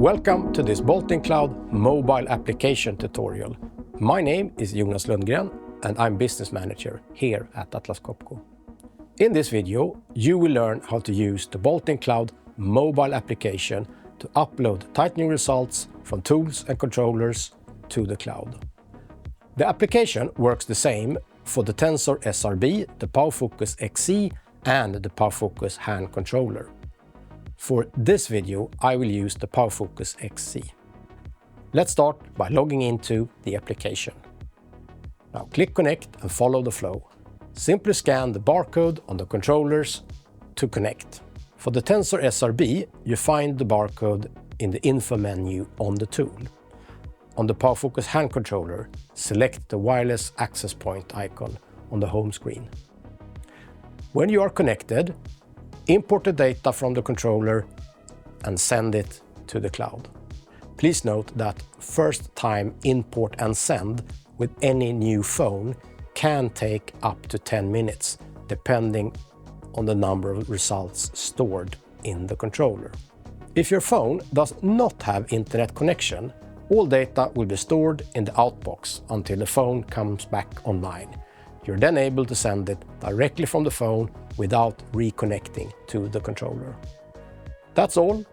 Welcome to this Bolting Cloud mobile application tutorial. My name is Jonas Lundgren and I'm Business Manager here at Atlas Copco. In this video, you will learn how to use the Bolting Cloud mobile application to upload tightening results from tools and controllers to the cloud. The application works the same for the Tensor SRB, the PowerFocus XC and the PowerFocus hand controller. For this video, I will use the PowerFocus XC. Let's start by logging into the application. Now click Connect and follow the flow. Simply scan the barcode on the controllers to connect. For the Tensor SRB, you find the barcode in the info menu on the tool. On the PowerFocus hand controller, select the wireless access point icon on the home screen. When you are connected, import the data from the controller and send it to the cloud. Please note that first-time import and send with any new phone can take up to 10 minutes, depending on the number of results stored in the controller. If your phone does not have internet connection, all data will be stored in the outbox until the phone comes back online. You're then able to send it directly from the phone without reconnecting to the controller. That's all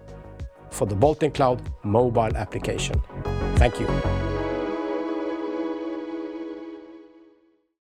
for the Bolting Cloud mobile application. Thank you.